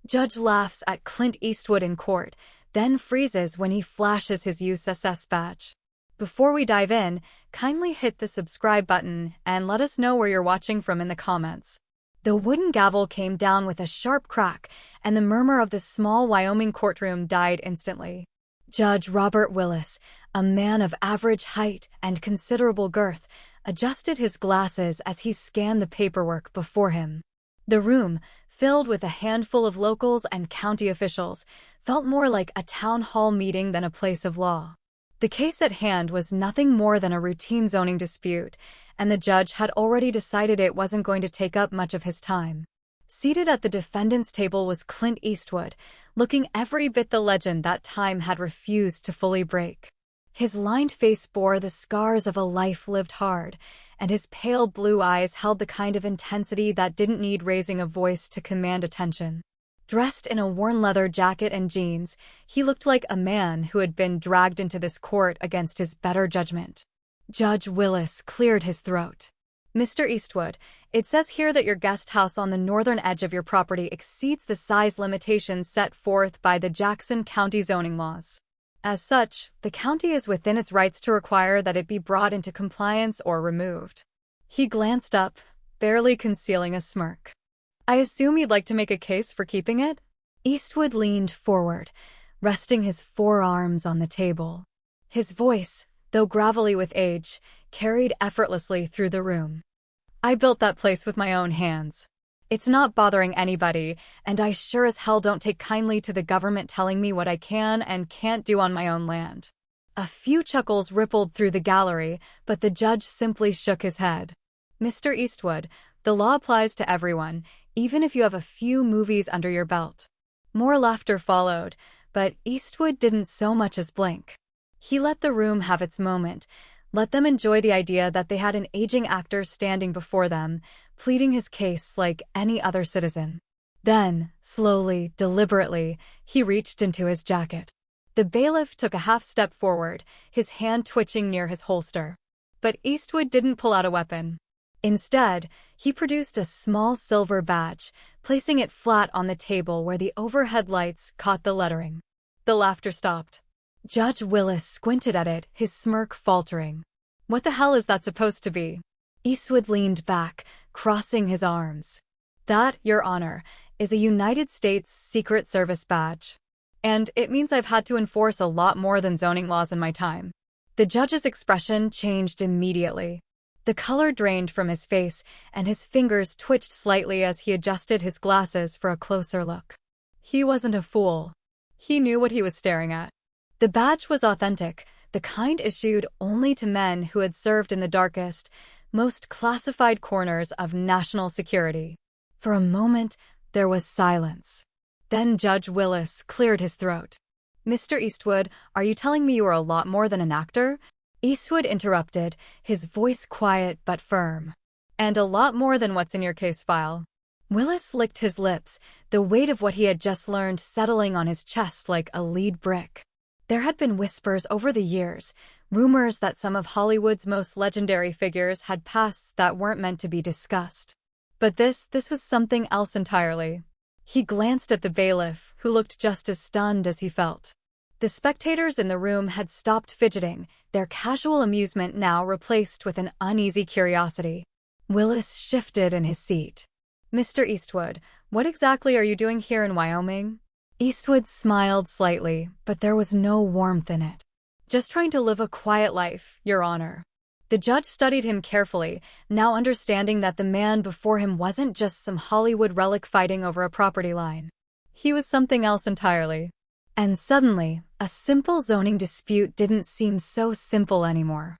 Judge laughs at Clint Eastwood in court, then freezes when he flashes his USS badge. Before we dive in, kindly hit the subscribe button and let us know where you're watching from in the comments. The wooden gavel came down with a sharp crack, and the murmur of the small Wyoming courtroom died instantly. Judge Robert Willis, a man of average height and considerable girth, adjusted his glasses as he scanned the paperwork before him. The room, filled with a handful of locals and county officials, felt more like a town hall meeting than a place of law. The case at hand was nothing more than a routine zoning dispute, and the judge had already decided it wasn't going to take up much of his time. Seated at the defendant's table was Clint Eastwood, looking every bit the legend that time had refused to fully break. His lined face bore the scars of a life lived hard, and his pale blue eyes held the kind of intensity that didn't need raising a voice to command attention. Dressed in a worn leather jacket and jeans, he looked like a man who had been dragged into this court against his better judgment. Judge Willis cleared his throat. "Mr. Eastwood, it says here that your guest house on the northern edge of your property exceeds the size limitations set forth by the Jackson County zoning laws. As such, the county is within its rights to require that it be brought into compliance or removed." He glanced up, barely concealing a smirk. "I assume you'd like to make a case for keeping it?" Eastwood leaned forward, resting his forearms on the table. His voice, though gravelly with age, carried effortlessly through the room. "I built that place with my own hands. It's not bothering anybody, and I sure as hell don't take kindly to the government telling me what I can and can't do on my own land." A few chuckles rippled through the gallery, but the judge simply shook his head. "Mr. Eastwood, the law applies to everyone, even if you have a few movies under your belt." More laughter followed, but Eastwood didn't so much as blink. He let the room have its moment, let them enjoy the idea that they had an aging actor standing before them, pleading his case like any other citizen. Then, slowly, deliberately, he reached into his jacket. The bailiff took a half step forward, his hand twitching near his holster. But Eastwood didn't pull out a weapon. Instead, he produced a small silver badge, placing it flat on the table where the overhead lights caught the lettering. The laughter stopped. Judge Willis squinted at it, his smirk faltering. "What the hell is that supposed to be?" Eastwood leaned back, crossing his arms. "That, Your Honor, is a United States Secret Service badge. And it means I've had to enforce a lot more than zoning laws in my time." The judge's expression changed immediately. The color drained from his face, and his fingers twitched slightly as he adjusted his glasses for a closer look. He wasn't a fool. He knew what he was staring at. The badge was authentic, the kind issued only to men who had served in the darkest, most classified corners of national security. For a moment, there was silence. Then Judge Willis cleared his throat. "Mr. Eastwood, are you telling me you are a lot more than an actor?" Eastwood interrupted, his voice quiet but firm. "And a lot more than what's in your case file." Willis licked his lips, the weight of what he had just learned settling on his chest like a lead brick. There had been whispers over the years, rumors that some of Hollywood's most legendary figures had pasts that weren't meant to be discussed. But this was something else entirely. He glanced at the bailiff, who looked just as stunned as he felt. The spectators in the room had stopped fidgeting, their casual amusement now replaced with an uneasy curiosity. Willis shifted in his seat. "Mr. Eastwood, what exactly are you doing here in Wyoming?" Eastwood smiled slightly, but there was no warmth in it. "Just trying to live a quiet life, Your Honor." The judge studied him carefully, now understanding that the man before him wasn't just some Hollywood relic fighting over a property line. He was something else entirely. And suddenly, a simple zoning dispute didn't seem so simple anymore.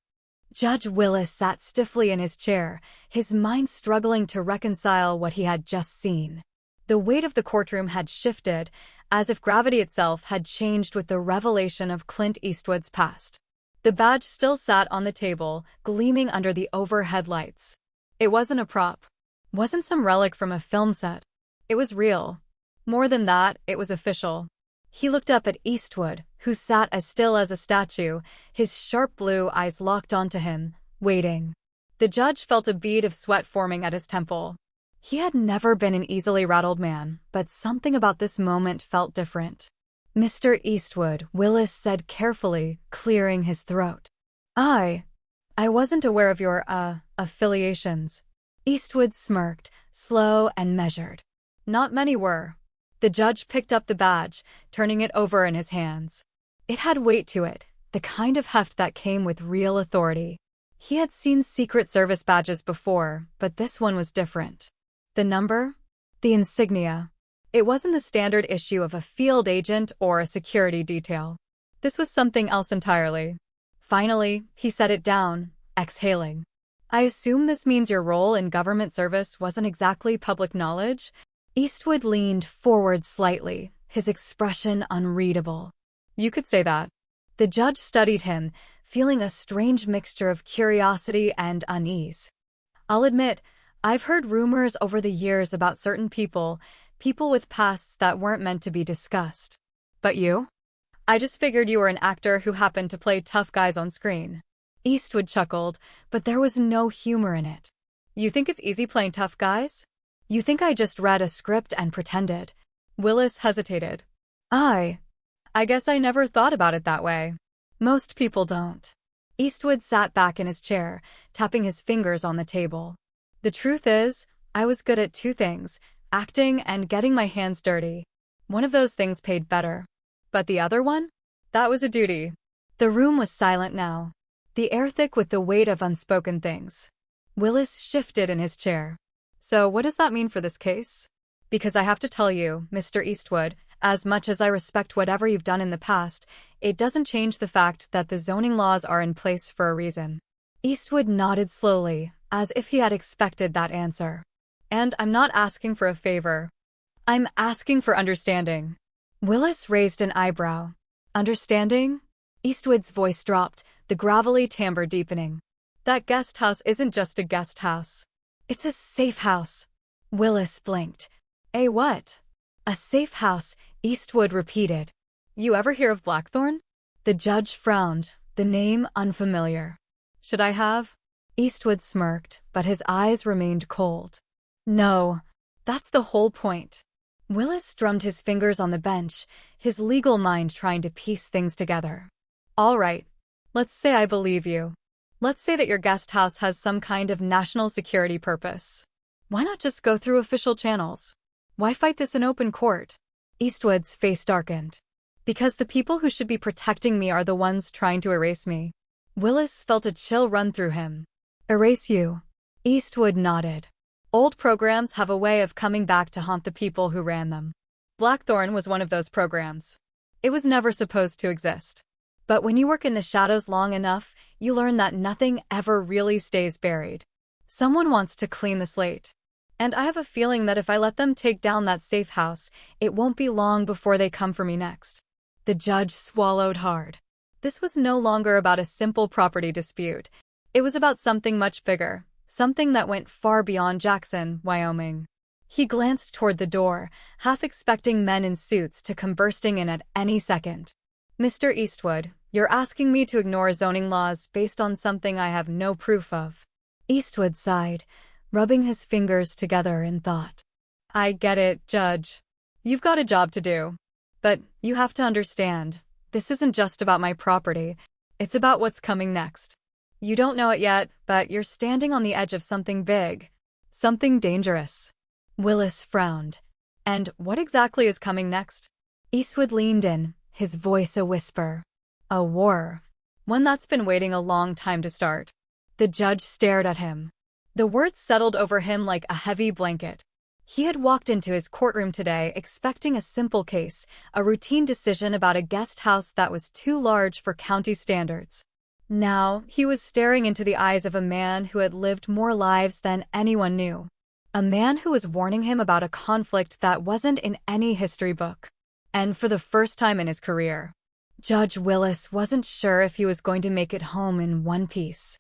Judge Willis sat stiffly in his chair, his mind struggling to reconcile what he had just seen. The weight of the courtroom had shifted, as if gravity itself had changed with the revelation of Clint Eastwood's past. The badge still sat on the table, gleaming under the overhead lights. It wasn't a prop. Wasn't some relic from a film set. It was real. More than that, it was official. He looked up at Eastwood, who sat as still as a statue, his sharp blue eyes locked onto him, waiting. The judge felt a bead of sweat forming at his temple. He had never been an easily rattled man, but something about this moment felt different. "Mr. Eastwood," Willis said carefully, clearing his throat. I wasn't aware of your, affiliations." Eastwood smirked, slow and measured. "Not many were." The judge picked up the badge, turning it over in his hands. It had weight to it, the kind of heft that came with real authority. He had seen Secret Service badges before, but this one was different. The number? The insignia. It wasn't the standard issue of a field agent or a security detail. This was something else entirely. Finally, he set it down, exhaling. "I assume this means your role in government service wasn't exactly public knowledge?" Eastwood leaned forward slightly, his expression unreadable. "You could say that." The judge studied him, feeling a strange mixture of curiosity and unease. "I'll admit, I've heard rumors over the years about certain people with pasts that weren't meant to be discussed. But you? I just figured you were an actor who happened to play tough guys on screen." Eastwood chuckled, but there was no humor in it. "You think it's easy playing tough guys? You think I just read a script and pretended?" Willis hesitated. I guess I never thought about it that way. Most people don't." Eastwood sat back in his chair, tapping his fingers on the table. "The truth is, I was good at two things, acting and getting my hands dirty. One of those things paid better. But the other one? That was a duty." The room was silent now, the air thick with the weight of unspoken things. Willis shifted in his chair. "So what does that mean for this case? Because I have to tell you, Mr. Eastwood, as much as I respect whatever you've done in the past, it doesn't change the fact that the zoning laws are in place for a reason." Eastwood nodded slowly, as if he had expected that answer. "And I'm not asking for a favor. I'm asking for understanding." Willis raised an eyebrow. "Understanding?" Eastwood's voice dropped, the gravelly timbre deepening. "That guest house isn't just a guest house. It's a safe house." Willis blinked. "A what?" "A safe house," Eastwood repeated. "You ever hear of Blackthorn?" The judge frowned, the name unfamiliar. "Should I have?" Eastwood smirked, but his eyes remained cold. "No, that's the whole point." Willis drummed his fingers on the bench, his legal mind trying to piece things together. "All right, let's say I believe you. Let's say that your guest house has some kind of national security purpose. Why not just go through official channels? Why fight this in open court?" Eastwood's face darkened. "Because the people who should be protecting me are the ones trying to erase me." Willis felt a chill run through him. "Erase you?" Eastwood nodded. "Old programs have a way of coming back to haunt the people who ran them. Blackthorn was one of those programs. It was never supposed to exist. But when you work in the shadows long enough, you learn that nothing ever really stays buried. Someone wants to clean the slate. And I have a feeling that if I let them take down that safe house, it won't be long before they come for me next." The judge swallowed hard. This was no longer about a simple property dispute. It was about something much bigger, something that went far beyond Jackson, Wyoming. He glanced toward the door, half expecting men in suits to come bursting in at any second. "Mr. Eastwood, you're asking me to ignore zoning laws based on something I have no proof of." Eastwood sighed, rubbing his fingers together in thought. "I get it, Judge. You've got a job to do. But you have to understand, this isn't just about my property. It's about what's coming next. You don't know it yet, but you're standing on the edge of something big, something dangerous." Willis frowned. "And what exactly is coming next?" Eastwood leaned in, his voice a whisper. "A war. One that's been waiting a long time to start." The judge stared at him. The words settled over him like a heavy blanket. He had walked into his courtroom today expecting a simple case, a routine decision about a guest house that was too large for county standards. Now, he was staring into the eyes of a man who had lived more lives than anyone knew. A man who was warning him about a conflict that wasn't in any history book. And for the first time in his career, Judge Willis wasn't sure if he was going to make it home in one piece.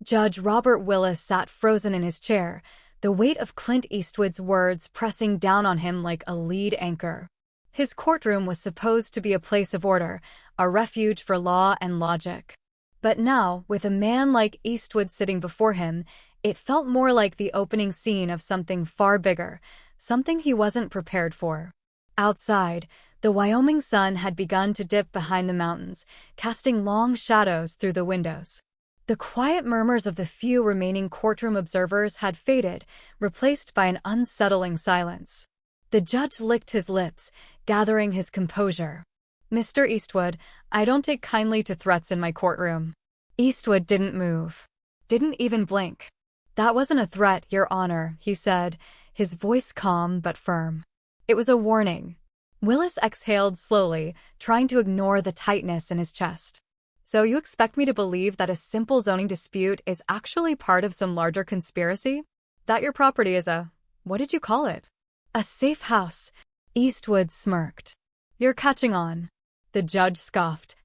Judge Robert Willis sat frozen in his chair, the weight of Clint Eastwood's words pressing down on him like a lead anchor. His courtroom was supposed to be a place of order, a refuge for law and logic. But now, with a man like Eastwood sitting before him, It felt more like the opening scene of something far bigger, something he wasn't prepared for. Outside, the Wyoming sun had begun to dip behind the mountains, casting long shadows through the windows. The quiet murmurs of the few remaining courtroom observers had faded, replaced by an unsettling silence. The judge licked his lips, gathering his composure. "Mr. Eastwood, I don't take kindly to threats in my courtroom." Eastwood didn't move. Didn't even blink. "That wasn't a threat, Your Honor," he said, his voice calm but firm. "It was a warning." Willis exhaled slowly, trying to ignore the tightness in his chest. "So you expect me to believe that a simple zoning dispute is actually part of some larger conspiracy? That your property is what did you call it? A safe house?" Eastwood smirked. "You're catching on." The judge scoffed.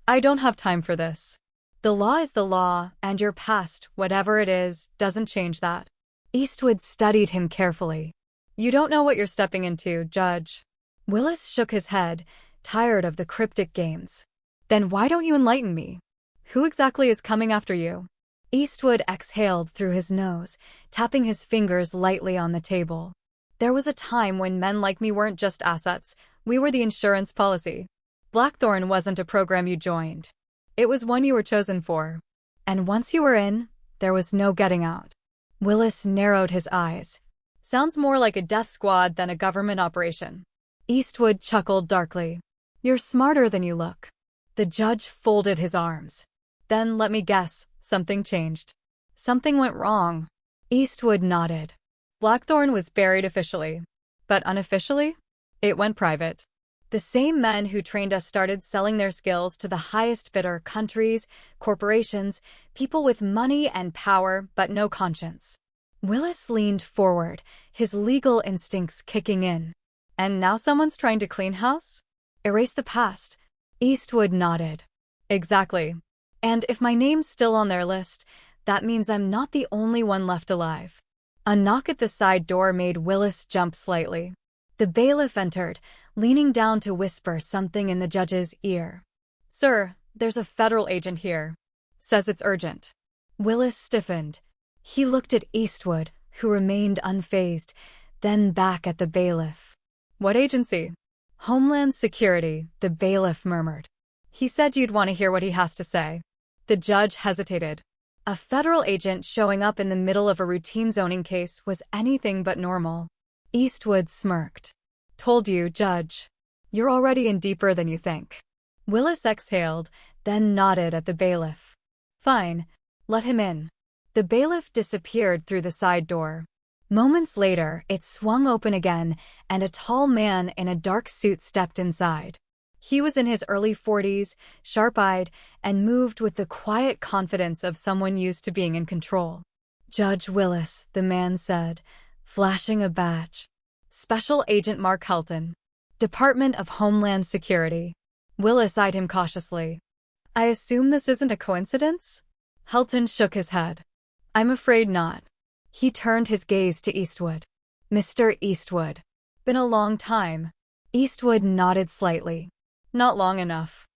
"I don't have time for this. The law is the law, and your past, whatever it is, doesn't change that." Eastwood studied him carefully. "You don't know what you're stepping into, Judge." Willis shook his head, tired of the cryptic games. "Then why don't you enlighten me? Who exactly is coming after you?" Eastwood exhaled through his nose, tapping his fingers lightly on the table. "There was a time when men like me weren't just assets, we were the insurance policy. Blackthorn wasn't a program you joined. It was one you were chosen for. And once you were in, there was no getting out." Willis narrowed his eyes. "Sounds more like a death squad than a government operation." Eastwood chuckled darkly. "You're smarter than you look." The judge folded his arms. "Then let me guess, something changed. Something went wrong." Eastwood nodded. "Blackthorn was buried officially. But unofficially? It went private. The same men who trained us started selling their skills to the highest bidder countries, corporations, people with money and power but no conscience." Willis leaned forward, his legal instincts kicking in. "And now someone's trying to clean house? Erase the past?" Eastwood nodded. "Exactly. And if my name's still on their list, that means I'm not the only one left alive." A knock at the side door made Willis jump slightly. The bailiff entered, leaning down to whisper something in the judge's ear. "Sir, there's a federal agent here. Says it's urgent." Willis stiffened. He looked at Eastwood, who remained unfazed, then back at the bailiff. "What agency?" "Homeland Security," the bailiff murmured. "He said you'd want to hear what he has to say." The judge hesitated. A federal agent showing up in the middle of a routine zoning case was anything but normal. Eastwood smirked. "Told you, Judge. You're already in deeper than you think." Willis exhaled, then nodded at the bailiff. "Fine. Let him in." The bailiff disappeared through the side door. Moments later, it swung open again, and a tall man in a dark suit stepped inside. He was in his early 40s, sharp-eyed, and moved with the quiet confidence of someone used to being in control. "Judge Willis," the man said, flashing a badge. "Special Agent Mark Helton, Department of Homeland Security." Willis eyed him cautiously. "I assume this isn't a coincidence?" Helton shook his head. "I'm afraid not." He turned his gaze to Eastwood. "Mr. Eastwood. Been a long time." Eastwood nodded slightly. "Not long enough."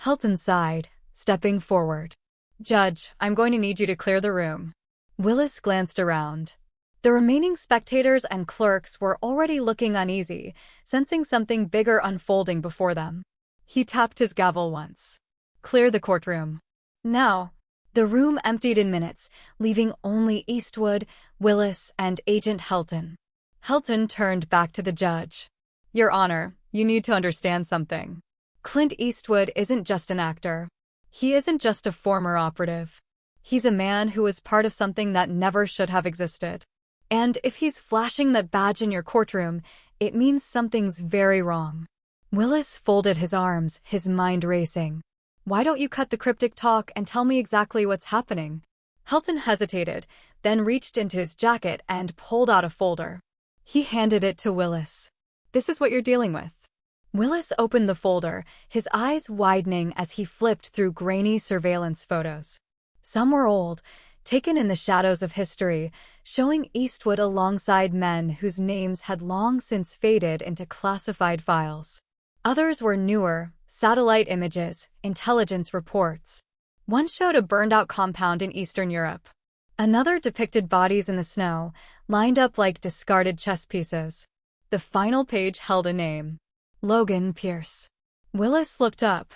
Helton sighed, stepping forward. "Judge, I'm going to need you to clear the room." Willis glanced around. The remaining spectators and clerks were already looking uneasy, sensing something bigger unfolding before them. He tapped his gavel once. "Clear the courtroom." Now. The room emptied in minutes, leaving only Eastwood, Willis, and Agent Helton. Helton turned back to the judge. "Your Honor, you need to understand something. Clint Eastwood isn't just an actor. He isn't just a former operative. He's a man who was part of something that never should have existed. And if he's flashing that badge in your courtroom, it means something's very wrong." Willis folded his arms, his mind racing. "Why don't you cut the cryptic talk and tell me exactly what's happening?" Helton hesitated, then reached into his jacket and pulled out a folder. He handed it to Willis. "This is what you're dealing with." Willis opened the folder, his eyes widening as he flipped through grainy surveillance photos. Some were old, taken in the shadows of history, showing Eastwood alongside men whose names had long since faded into classified files. Others were newer, satellite images, intelligence reports. One showed a burned-out compound in Eastern Europe. Another depicted bodies in the snow, lined up like discarded chess pieces. The final page held a name. Logan Pierce. Willis looked up.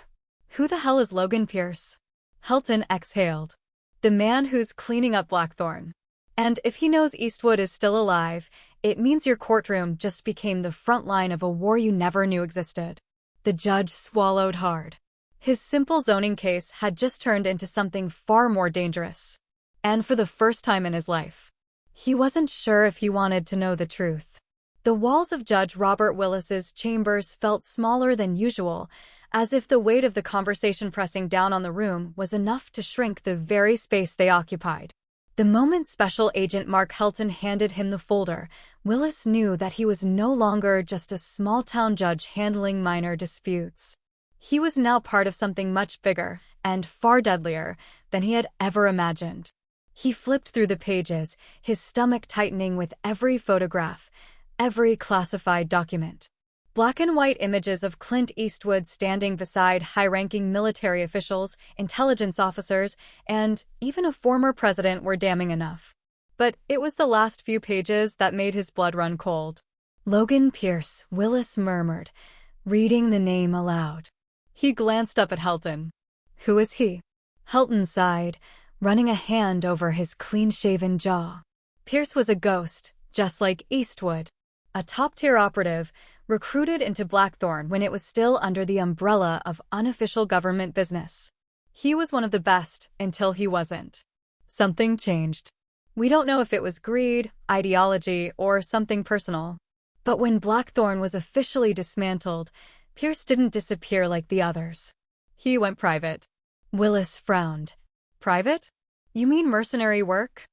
Who the hell is Logan Pierce? Helton exhaled. The man who's cleaning up Blackthorn. And if he knows Eastwood is still alive, it means your courtroom just became the front line of a war you never knew existed. The judge swallowed hard. His simple zoning case had just turned into something far more dangerous. And for the first time in his life, he wasn't sure if he wanted to know the truth. The walls of Judge Robert Willis's chambers felt smaller than usual, as if the weight of the conversation pressing down on the room was enough to shrink the very space they occupied. The moment Special Agent Mark Helton handed him the folder, Willis knew that he was no longer just a small-town judge handling minor disputes. He was now part of something much bigger and far deadlier than he had ever imagined. He flipped through the pages, his stomach tightening with every photograph, every classified document. Black and white images of Clint Eastwood standing beside high-ranking military officials, intelligence officers, and even a former president were damning enough. But it was the last few pages that made his blood run cold. Logan Pierce, Willis murmured, reading the name aloud. He glanced up at Helton. Who is he? Helton sighed, running a hand over his clean-shaven jaw. Pierce was a ghost, just like Eastwood. A top-tier operative, recruited into Blackthorn when it was still under the umbrella of unofficial government business. He was one of the best until he wasn't. Something changed. We don't know if it was greed, ideology, or something personal. But when Blackthorn was officially dismantled, Pierce didn't disappear like the others. He went private. Willis frowned. Private? You mean mercenary work?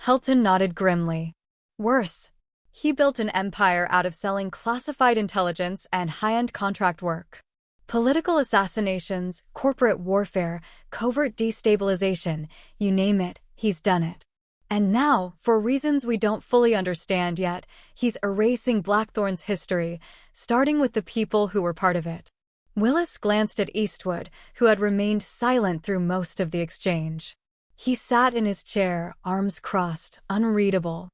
Helton nodded grimly. Worse. He built an empire out of selling classified intelligence and high-end contract work. Political assassinations, corporate warfare, covert destabilization, you name it, he's done it. And now, for reasons we don't fully understand yet, he's erasing Blackthorn's history, starting with the people who were part of it. Willis glanced at Eastwood, who had remained silent through most of the exchange. He sat in his chair, arms crossed, unreadable.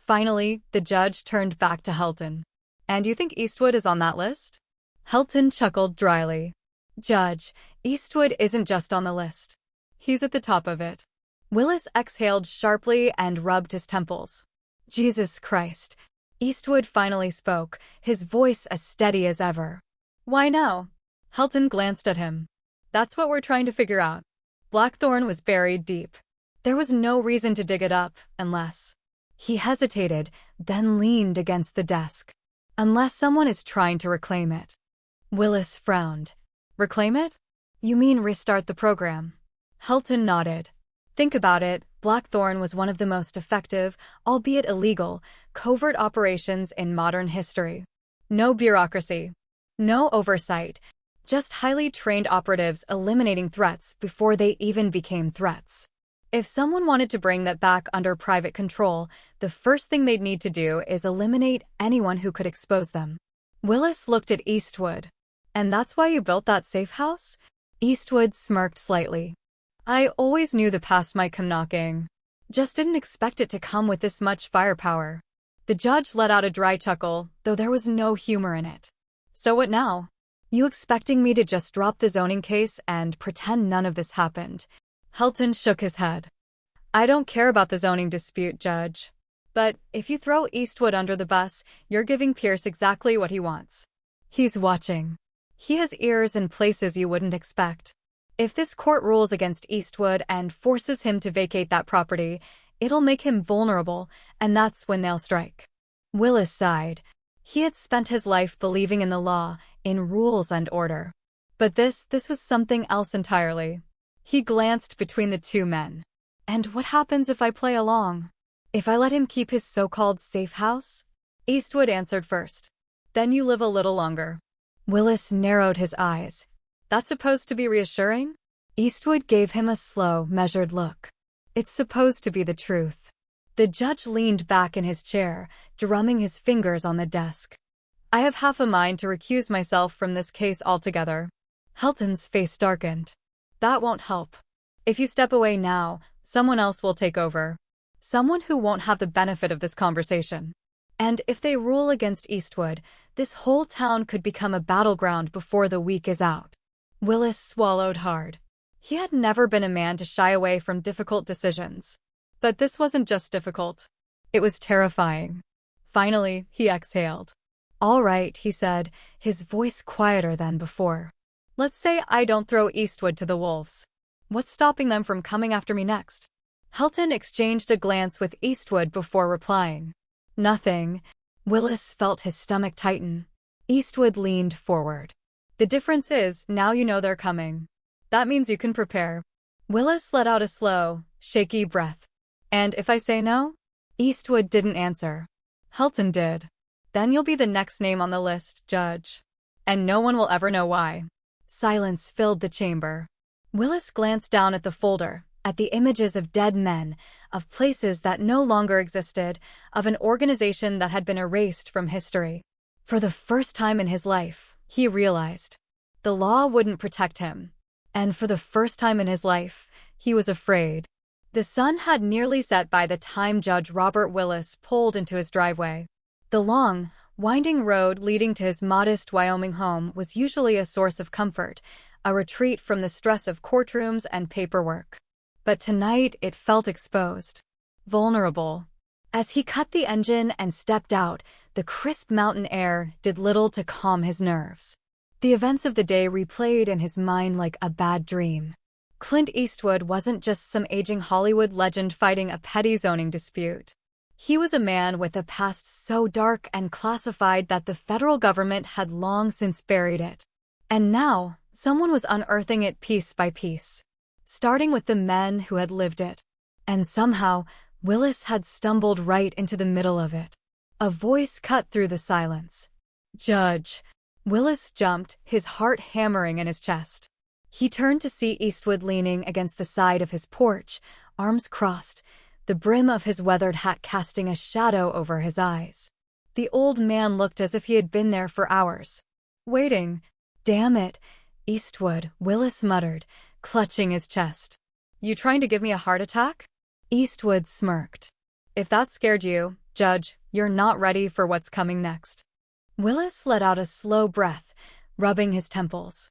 Finally, the judge turned back to Helton. And you think Eastwood is on that list? Helton chuckled dryly. Judge, Eastwood isn't just on the list. He's at the top of it. Willis exhaled sharply and rubbed his temples. Jesus Christ. Eastwood finally spoke, his voice as steady as ever. Why now? Helton glanced at him. That's what we're trying to figure out. Blackthorn was buried deep. There was no reason to dig it up, unless... He hesitated, then leaned against the desk. Unless someone is trying to reclaim it. Willis frowned. Reclaim it? You mean restart the program? Helton nodded. Think about it, Blackthorn was one of the most effective, albeit illegal, covert operations in modern history. No bureaucracy. No oversight. Just highly trained operatives eliminating threats before they even became threats. If someone wanted to bring that back under private control, the first thing they'd need to do is eliminate anyone who could expose them. Willis looked at Eastwood. And that's why you built that safe house? Eastwood smirked slightly. I always knew the past might come knocking. Just didn't expect it to come with this much firepower. The judge let out a dry chuckle, though there was no humor in it. So what now? You expecting me to just drop the zoning case and pretend none of this happened? Helton shook his head. I don't care about the zoning dispute, Judge. But if you throw Eastwood under the bus, you're giving Pierce exactly what he wants. He's watching. He has ears in places you wouldn't expect. If this court rules against Eastwood and forces him to vacate that property, it'll make him vulnerable, and that's when they'll strike. Willis sighed. He had spent his life believing in the law, in rules and order. But this was something else entirely. He glanced between the two men. And what happens if I play along? If I let him keep his so-called safe house? Eastwood answered first. Then you live a little longer. Willis narrowed his eyes. That's supposed to be reassuring? Eastwood gave him a slow, measured look. It's supposed to be the truth. The judge leaned back in his chair, drumming his fingers on the desk. I have half a mind to recuse myself from this case altogether. Helton's face darkened. That won't help. If you step away now, someone else will take over. someone who won't have the benefit of this conversation. And if they rule against Eastwood, this whole town could become a battleground before the week is out. Willis swallowed hard. He had never been a man to shy away from difficult decisions. But this wasn't just difficult. It was terrifying. Finally, he exhaled. "All right," he said, his voice quieter than before. "Let's say I don't throw Eastwood to the wolves. What's stopping them from coming after me next?" Helton exchanged a glance with Eastwood before replying. "Nothing." Willis felt his stomach tighten. Eastwood leaned forward. "The difference is, now you know they're coming. That means you can prepare." Willis let out a slow, shaky breath. "And if I say no?" Eastwood didn't answer. Helton did. "Then you'll be the next name on the list, Judge. And no one will ever know why." Silence filled the chamber. Willis glanced down at the folder, at the images of dead men, of places that no longer existed, of an organization that had been erased from history. For the first time in his life, he realized the law wouldn't protect him. And for the first time in his life, he was afraid. The sun had nearly set by the time Judge Robert Willis pulled into his driveway. The long, winding road leading to his modest Wyoming home was usually a source of comfort, a retreat from the stress of courtrooms and paperwork. But tonight it felt exposed, vulnerable. As he cut the engine and stepped out, the crisp mountain air did little to calm his nerves. The events of the day replayed in his mind like a bad dream. Clint Eastwood wasn't just some aging Hollywood legend fighting a petty zoning dispute. He was a man with a past so dark and classified that the federal government had long since buried it. And now, someone was unearthing it piece by piece, starting with the men who had lived it. And somehow, Willis had stumbled right into the middle of it. A voice cut through the silence. "Judge." Willis jumped, his heart hammering in his chest. He turned to see Eastwood leaning against the side of his porch, arms crossed, the brim of his weathered hat casting a shadow over his eyes. The old man looked as if he had been there for hours. Waiting. "Damn it, Eastwood," Willis muttered, clutching his chest. "You trying to give me a heart attack?" Eastwood smirked. "If that scared you, Judge, you're not ready for what's coming next." Willis let out a slow breath, rubbing his temples.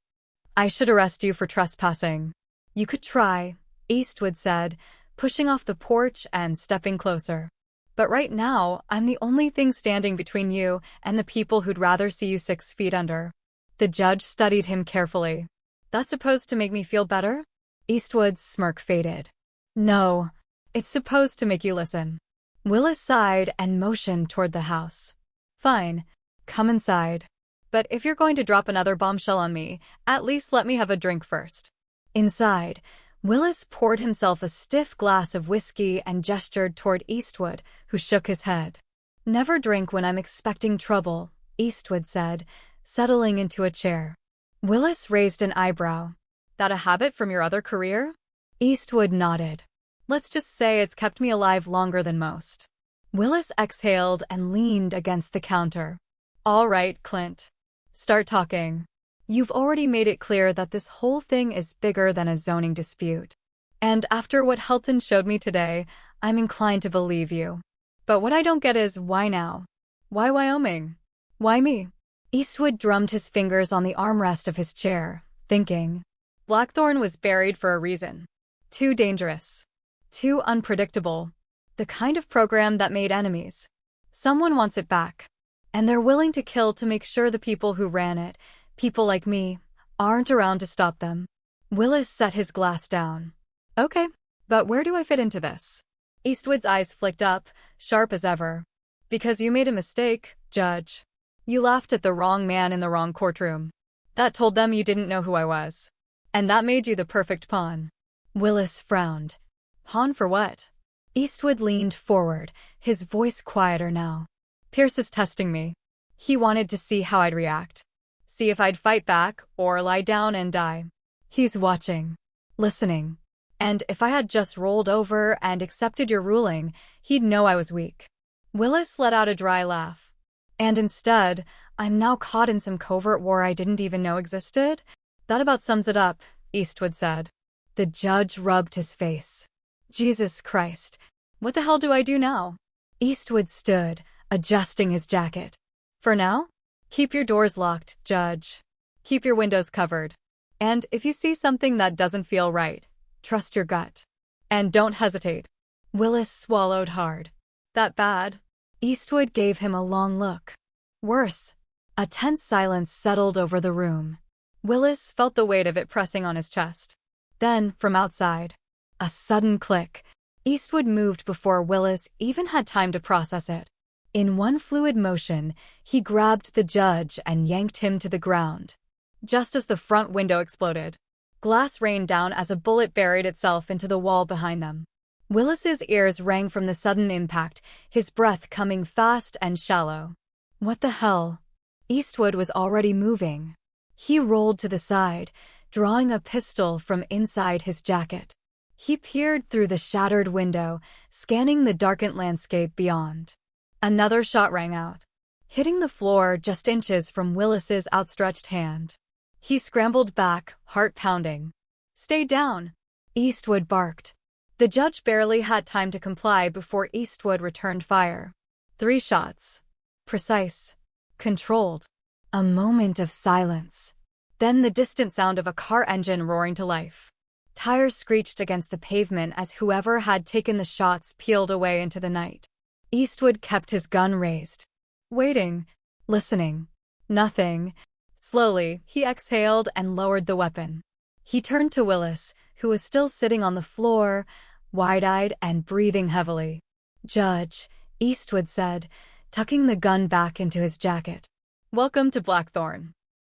"I should arrest you for trespassing." "You could try," Eastwood said, pushing off the porch and stepping closer. "But right now, I'm the only thing standing between you and the people who'd rather see you 6 feet under." The judge studied him carefully. "That's supposed to make me feel better?" Eastwood's smirk faded. "No, it's supposed to make you listen." Willis sighed and motioned toward the house. "Fine, come inside. But if you're going to drop another bombshell on me, at least let me have a drink first." Inside, Willis poured himself a stiff glass of whiskey and gestured toward Eastwood, who shook his head. "Never drink when I'm expecting trouble," Eastwood said, settling into a chair. Willis raised an eyebrow. "That a habit from your other career?" Eastwood nodded. "Let's just say it's kept me alive longer than most." Willis exhaled and leaned against the counter. "All right, Clint. Start talking. You've already made it clear that this whole thing is bigger than a zoning dispute. And after what Helton showed me today, I'm inclined to believe you. But what I don't get is, why now? Why Wyoming? Why me?" Eastwood drummed his fingers on the armrest of his chair, thinking. Blackthorn was buried for a reason. Too dangerous. Too unpredictable. The kind of program that made enemies. Someone wants it back. And they're willing to kill to make sure the people who ran it, people like me, aren't around to stop them. Willis set his glass down. "Okay, but where do I fit into this?" Eastwood's eyes flicked up, sharp as ever. "Because you made a mistake, Judge. You laughed at the wrong man in the wrong courtroom. That told them you didn't know who I was. And that made you the perfect pawn." Willis frowned. "Pawn for what?" Eastwood leaned forward, his voice quieter now. "Pierce is testing me. He wanted to see how I'd react. See if I'd fight back or lie down and die. He's watching. Listening. And if I had just rolled over and accepted your ruling, he'd know I was weak." Willis let out a dry laugh. "And instead, I'm now caught in some covert war I didn't even know existed? That about sums it up," Eastwood said. The judge rubbed his face. "Jesus Christ. What the hell do I do now? Eastwood stood, adjusting his jacket. For now, keep your doors locked, Judge. Keep your windows covered. And if you see something that doesn't feel right, trust your gut. And don't hesitate. Willis swallowed hard. That bad? Eastwood gave him a long look. Worse. A tense silence settled over the room. Willis felt the weight of it pressing on his chest. Then, from outside, a sudden click. Eastwood moved before Willis even had time to process it. In one fluid motion, he grabbed the judge and yanked him to the ground. Just as the front window exploded, glass rained down as a bullet buried itself into the wall behind them. Willis's ears rang from the sudden impact, his breath coming fast and shallow. What the hell? Eastwood was already moving. He rolled to the side, drawing a pistol from inside his jacket. He peered through the shattered window, scanning the darkened landscape beyond. Another shot rang out, hitting the floor just inches from Willis's outstretched hand. He scrambled back, heart pounding. Stay down, Eastwood barked. The judge barely had time to comply before Eastwood returned fire. 3 shots. Precise. Controlled. A moment of silence. Then the distant sound of a car engine roaring to life. Tires screeched against the pavement as whoever had taken the shots peeled away into the night. Eastwood kept his gun raised. Waiting. Listening. Nothing. Slowly, he exhaled and lowered the weapon. He turned to Willis, who was still sitting on the floor, wide-eyed and breathing heavily. Judge, Eastwood said, tucking the gun back into his jacket. Welcome to Blackthorn.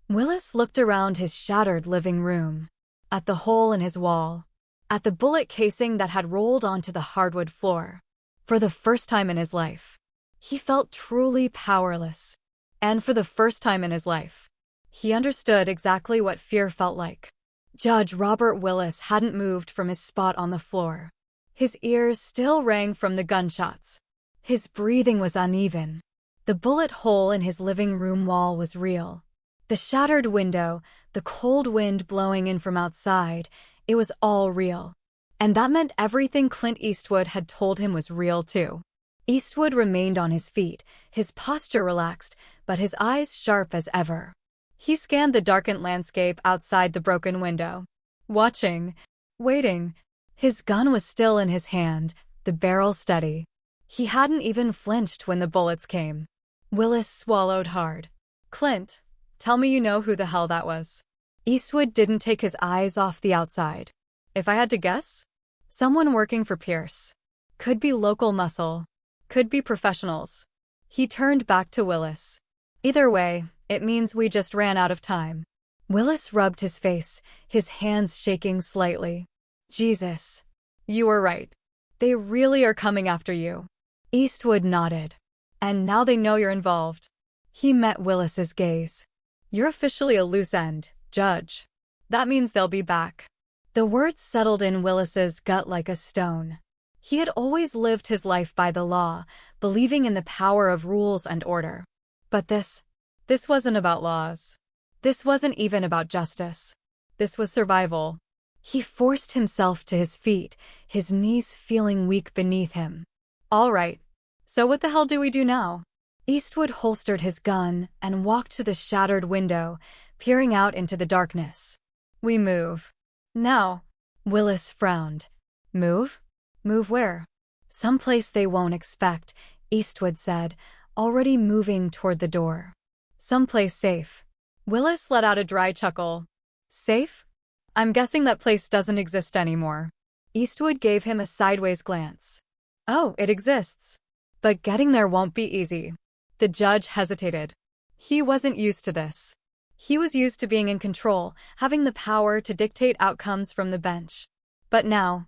Willis looked around his shattered living room, at the hole in his wall, at the bullet casing that had rolled onto the hardwood floor. For the first time in his life, he felt truly powerless. And for the first time in his life, he understood exactly what fear felt like. Judge Robert Willis hadn't moved from his spot on the floor. His ears still rang from the gunshots. His breathing was uneven. The bullet hole in his living room wall was real. The shattered window, the cold wind blowing in from outside, it was all real. And that meant everything Clint Eastwood had told him was real too. Eastwood remained on his feet, his posture relaxed, but his eyes sharp as ever. He scanned the darkened landscape outside the broken window. Watching. Waiting. His gun was still in his hand, the barrel steady. He hadn't even flinched when the bullets came. Willis swallowed hard. Clint, tell me you know who the hell that was. Eastwood didn't take his eyes off the outside. If I had to guess? Someone working for Pierce. Could be local muscle. Could be professionals. He turned back to Willis. Either way, it means we just ran out of time. Willis rubbed his face, his hands shaking slightly. Jesus. You were right. They really are coming after you. Eastwood nodded. And now they know you're involved. He met Willis's gaze. You're officially a loose end, Judge. That means they'll be back. The words settled in Willis's gut like a stone. He had always lived his life by the law, believing in the power of rules and order. But this wasn't about laws. This wasn't even about justice. This was survival. He forced himself to his feet, his knees feeling weak beneath him. All right. So what the hell do we do now? Eastwood holstered his gun and walked to the shattered window, peering out into the darkness. We move. Now. Willis frowned. Move? Move where? Someplace they won't expect, Eastwood said, already moving toward the door. Someplace safe. Willis let out a dry chuckle. Safe? I'm guessing that place doesn't exist anymore. Eastwood gave him a sideways glance. Oh, it exists. But getting there won't be easy. The judge hesitated. He wasn't used to this. He was used to being in control, having the power to dictate outcomes from the bench. But now,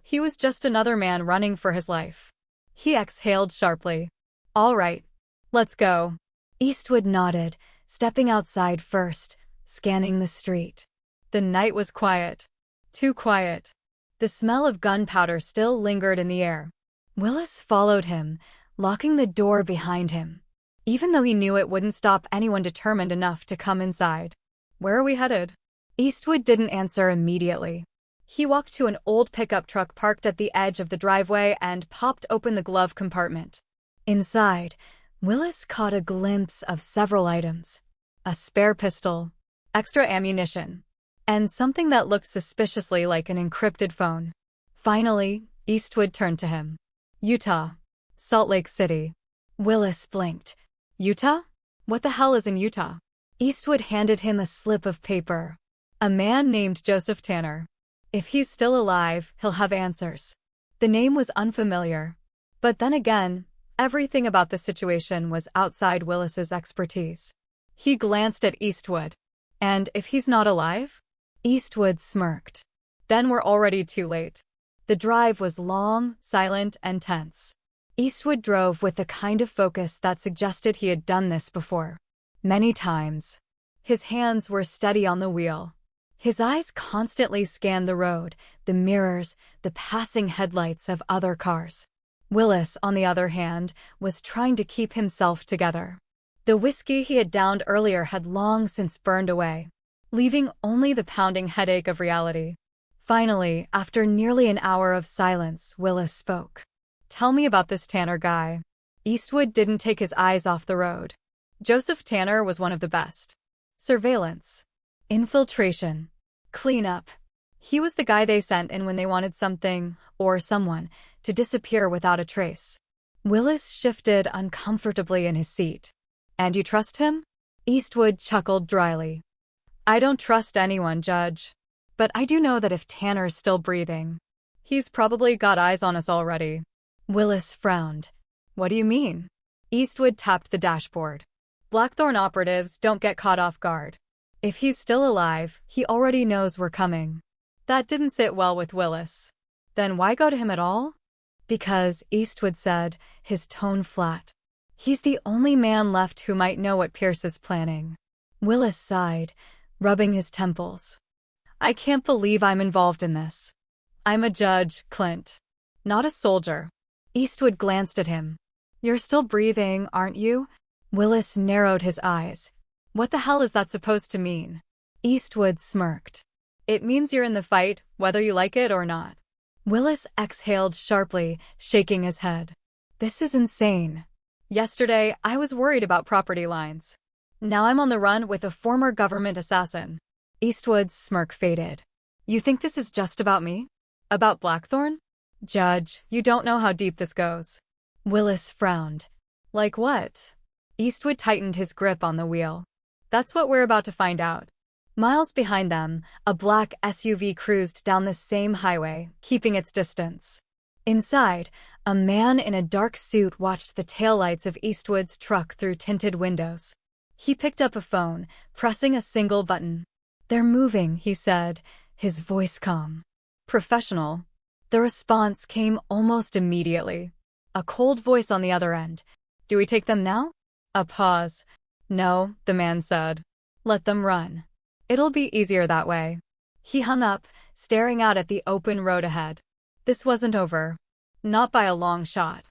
he was just another man running for his life. He exhaled sharply. All right, let's go. Eastwood nodded, stepping outside first, scanning the street. The night was quiet. Too quiet. The smell of gunpowder still lingered in the air. Willis followed him, locking the door behind him, even though he knew it wouldn't stop anyone determined enough to come inside. Where are we headed? Eastwood didn't answer immediately. He walked to an old pickup truck parked at the edge of the driveway and popped open the glove compartment. Inside, Willis caught a glimpse of several items: a spare pistol, extra ammunition, and something that looked suspiciously like an encrypted phone. Finally, Eastwood turned to him. "Utah. Salt Lake City." Willis blinked. "Utah? What the hell is in Utah?" Eastwood handed him a slip of paper. "A man named Joseph Tanner. If he's still alive, he'll have answers." The name was unfamiliar. But then again, everything about the situation was outside Willis's expertise. He glanced at Eastwood. "And if he's not alive?" Eastwood smirked. "Then we're already too late." The drive was long, silent, and tense. Eastwood drove with the kind of focus that suggested he had done this before. Many times. His hands were steady on the wheel. His eyes constantly scanned the road, the mirrors, the passing headlights of other cars. Willis, on the other hand, was trying to keep himself together. The whiskey he had downed earlier had long since burned away, leaving only the pounding headache of reality. Finally, after nearly an hour of silence, Willis spoke. "Tell me about this Tanner guy." Eastwood didn't take his eyes off the road. Joseph Tanner was one of the best. Surveillance, infiltration, cleanup. He was the guy they sent in when they wanted something, or someone, to disappear without a trace. Willis shifted uncomfortably in his seat. "And you trust him?" Eastwood chuckled dryly. "I don't trust anyone, Judge. But I do know that if Tanner's still breathing, he's probably got eyes on us already." Willis frowned. "What do you mean?" Eastwood tapped the dashboard. "Blackthorn operatives don't get caught off guard. If he's still alive, he already knows we're coming." That didn't sit well with Willis. "Then why go to him at all?" "Because," Eastwood said, his tone flat, "he's the only man left who might know what Pierce is planning." Willis sighed, rubbing his temples. "I can't believe I'm involved in this. I'm a judge, Clint, not a soldier." Eastwood glanced at him. "You're still breathing, aren't you?" Willis narrowed his eyes. "What the hell is that supposed to mean?" Eastwood smirked. "It means you're in the fight, whether you like it or not." Willis exhaled sharply, shaking his head. "This is insane. Yesterday, I was worried about property lines. Now I'm on the run with a former government assassin." Eastwood's smirk faded. "You think this is just about me? About Blackthorn?" "Judge, you don't know how deep this goes." Willis frowned. "Like what?" Eastwood tightened his grip on the wheel. "That's what we're about to find out." Miles behind them, a black SUV cruised down the same highway, keeping its distance. Inside, a man in a dark suit watched the taillights of Eastwood's truck through tinted windows. He picked up a phone, pressing a single button. "They're moving," he said, his voice calm. "Professional." The response came almost immediately. A cold voice on the other end. "Do we take them now?" A pause. "No," the man said. "Let them run. It'll be easier that way." He hung up, staring out at the open road ahead. This wasn't over. Not by a long shot.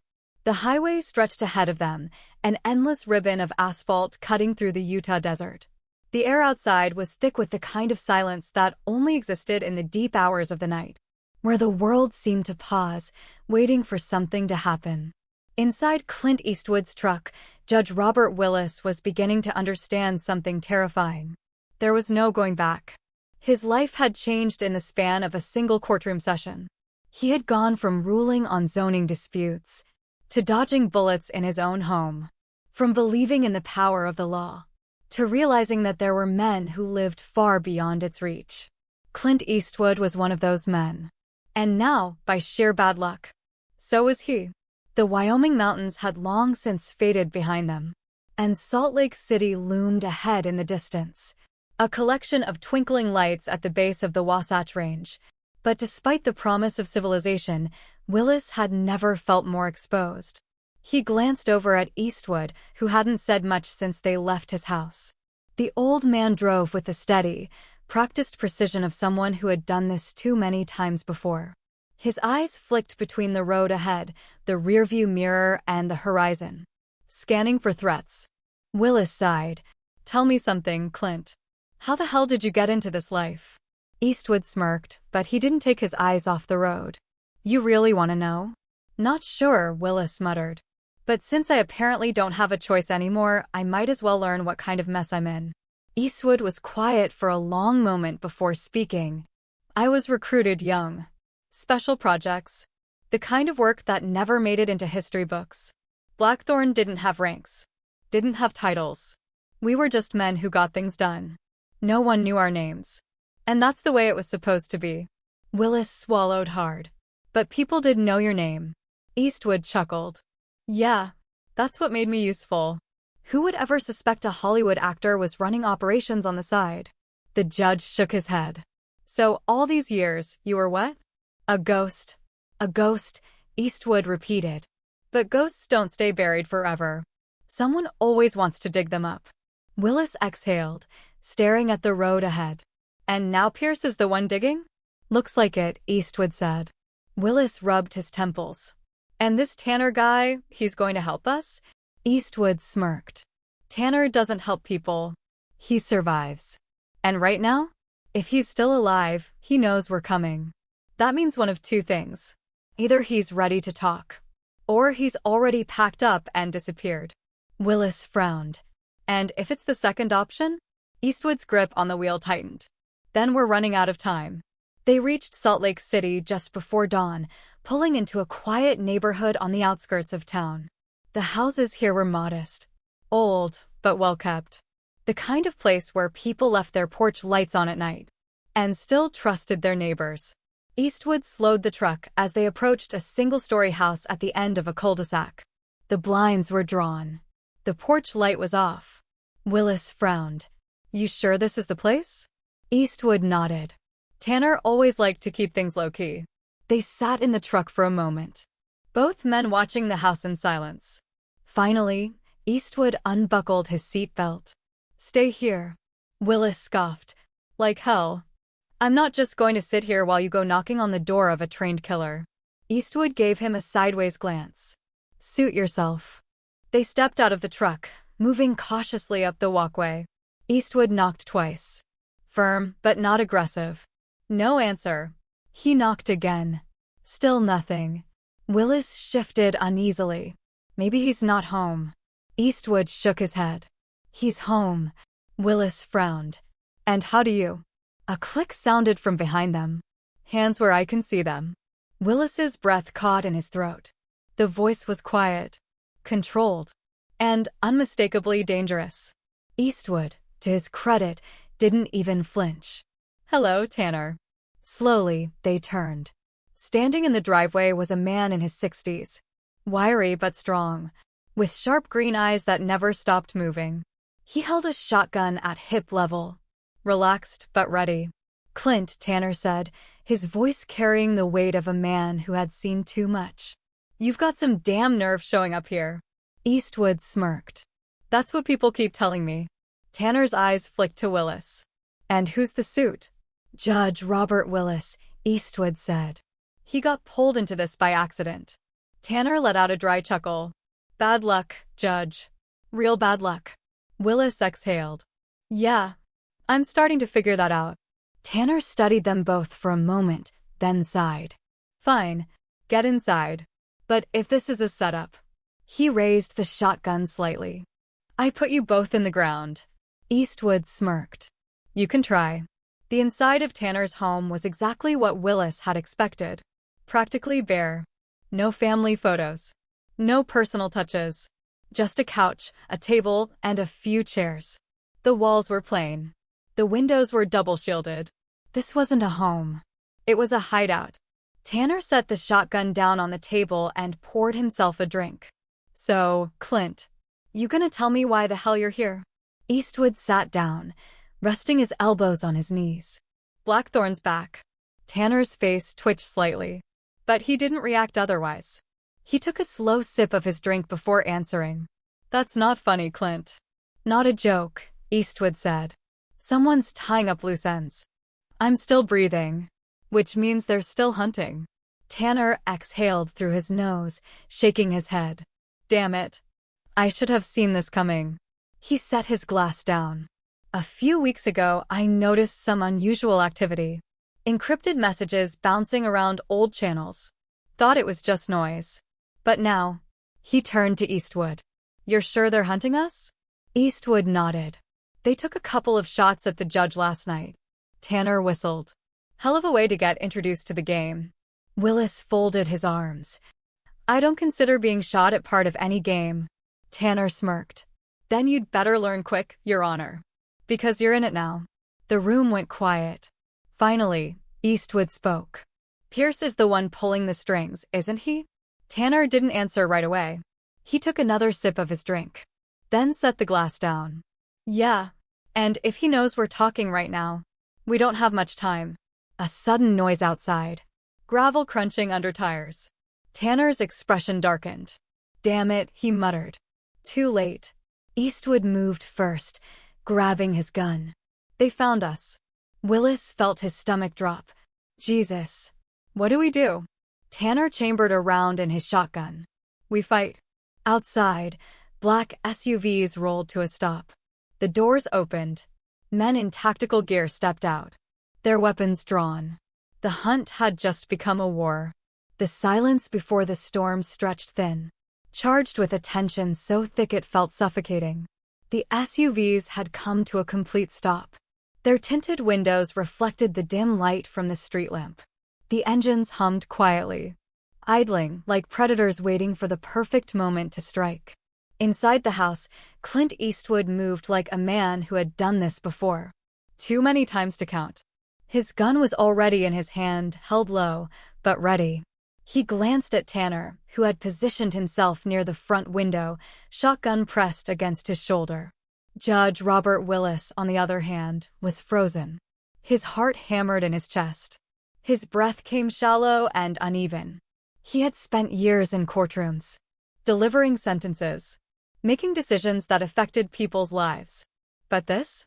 The highway stretched ahead of them, an endless ribbon of asphalt cutting through the Utah desert. The air outside was thick with the kind of silence that only existed in the deep hours of the night, where the world seemed to pause, waiting for something to happen. Inside Clint Eastwood's truck, Judge Robert Willis was beginning to understand something terrifying. There was no going back. His life had changed in the span of a single courtroom session. He had gone from ruling on zoning disputes to dodging bullets in his own home, from believing in the power of the law to realizing that there were men who lived far beyond its reach. Clint Eastwood was one of those men. And now, by sheer bad luck, so was he. The Wyoming mountains had long since faded behind them, and Salt Lake City loomed ahead in the distance, a collection of twinkling lights at the base of the Wasatch Range. But despite the promise of civilization, Willis had never felt more exposed. He glanced over at Eastwood, who hadn't said much since they left his house. The old man drove with the steady, practiced precision of someone who had done this too many times before. His eyes flicked between the road ahead, the rearview mirror, and the horizon, scanning for threats. Willis sighed. "Tell me something, Clint. How the hell did you get into this life?" Eastwood smirked, but he didn't take his eyes off the road. You really want to know? Not sure, Willis muttered. But since I apparently don't have a choice anymore, I might as well learn what kind of mess I'm in. Eastwood was quiet for a long moment before speaking. I was recruited young. Special projects. The kind of work that never made it into history books. Blackthorn didn't have ranks. Didn't have titles. We were just men who got things done. No one knew our names. And that's the way it was supposed to be. Willis swallowed hard. But people did know your name. Eastwood chuckled. Yeah, that's what made me useful. Who would ever suspect a Hollywood actor was running operations on the side? The judge shook his head. So all these years, you were what? A ghost. A ghost, Eastwood repeated. But ghosts don't stay buried forever. Someone always wants to dig them up. Willis exhaled, staring at the road ahead. And now Pierce is the one digging? Looks like it, Eastwood said. Willis rubbed his temples. And this Tanner guy, he's going to help us? Eastwood smirked. Tanner doesn't help people. He survives. And right now, if he's still alive, he knows we're coming. That means one of two things. Either he's ready to talk, or he's already packed up and disappeared. Willis frowned. And if it's the second option? Eastwood's grip on the wheel tightened. Then we're running out of time. They reached Salt Lake City just before dawn, pulling into a quiet neighborhood on the outskirts of town. The houses here were modest. Old, but well-kept. The kind of place where people left their porch lights on at night. And still trusted their neighbors. Eastwood slowed the truck as they approached a single-story house at the end of a cul-de-sac. The blinds were drawn. The porch light was off. Willis frowned. You sure this is the place? Eastwood nodded. Tanner always liked to keep things low-key. They sat in the truck for a moment, both men watching the house in silence. Finally, Eastwood unbuckled his seatbelt. Stay here. Willis scoffed. Like hell. I'm not just going to sit here while you go knocking on the door of a trained killer. Eastwood gave him a sideways glance. Suit yourself. They stepped out of the truck, moving cautiously up the walkway. Eastwood knocked twice. Firm, but not aggressive. No answer. He knocked again. Still nothing. Willis shifted uneasily. Maybe he's not home. Eastwood shook his head. He's home. Willis frowned. And how do you? A click sounded from behind them. Hands where I can see them. Willis's breath caught in his throat. The voice was quiet, controlled, and unmistakably dangerous. Eastwood, to his credit, didn't even flinch. Hello, Tanner. Slowly, they turned. Standing in the driveway was a man in his 60s. Wiry but strong, with sharp green eyes that never stopped moving. He held a shotgun at hip level. Relaxed but ready. Clint, Tanner said, his voice carrying the weight of a man who had seen too much. You've got some damn nerve showing up here. Eastwood smirked. That's what people keep telling me. Tanner's eyes flicked to Willis. And who's the suit? Judge Robert Willis, Eastwood said. He got pulled into this by accident. Tanner let out a dry chuckle. Bad luck, Judge. Real bad luck. Willis exhaled. Yeah, I'm starting to figure that out. Tanner studied them both for a moment, then sighed. Fine, get inside. But if this is a setup. He raised the shotgun slightly. I put you both in the ground. Eastwood smirked. You can try. The inside of Tanner's home was exactly what Willis had expected. Practically bare. No family photos. No personal touches. Just a couch, a table, and a few chairs. The walls were plain. The windows were double-shielded. This wasn't a home. It was a hideout. Tanner set the shotgun down on the table and poured himself a drink. So, Clint, you gonna tell me why the hell you're here? Eastwood sat down, resting his elbows on his knees. Blackthorn's back. Tanner's face twitched slightly, but he didn't react otherwise. He took a slow sip of his drink before answering. That's not funny, Clint. Not a joke, Eastwood said. Someone's tying up loose ends. I'm still breathing, which means they're still hunting. Tanner exhaled through his nose, shaking his head. Damn it. I should have seen this coming. He set his glass down. A few weeks ago, I noticed some unusual activity. Encrypted messages bouncing around old channels. Thought it was just noise. But now, he turned to Eastwood. "You're sure they're hunting us?" Eastwood nodded. "They took a couple of shots at the judge last night." Tanner whistled. "Hell of a way to get introduced to the game." Willis folded his arms. "I don't consider being shot at part of any game." Tanner smirked. "Then you'd better learn quick, Your Honor. Because you're in it now." The room went quiet. Finally, Eastwood spoke. "Pierce is the one pulling the strings, isn't he?" Tanner didn't answer right away. He took another sip of his drink, then set the glass down. "Yeah. And if he knows we're talking right now, we don't have much time." A sudden noise outside. Gravel crunching under tires. Tanner's expression darkened. "Damn it," he muttered. Too late. Eastwood moved first, grabbing his gun. "They found us." Willis felt his stomach drop. "Jesus. What do we do?" Tanner chambered a round in his shotgun. "We fight." Outside, black SUVs rolled to a stop. The doors opened. Men in tactical gear stepped out, their weapons drawn. The hunt had just become a war. The silence before the storm stretched thin, charged with a tension so thick it felt suffocating. The SUVs had come to a complete stop. Their tinted windows reflected the dim light from the street lamp. The engines hummed quietly, idling like predators waiting for the perfect moment to strike. Inside the house, Clint Eastwood moved like a man who had done this before. Too many times to count. His gun was already in his hand, held low, but ready. He glanced at Tanner, who had positioned himself near the front window, shotgun pressed against his shoulder. Judge Robert Willis, on the other hand, was frozen. His heart hammered in his chest. His breath came shallow and uneven. He had spent years in courtrooms, delivering sentences, making decisions that affected people's lives. But this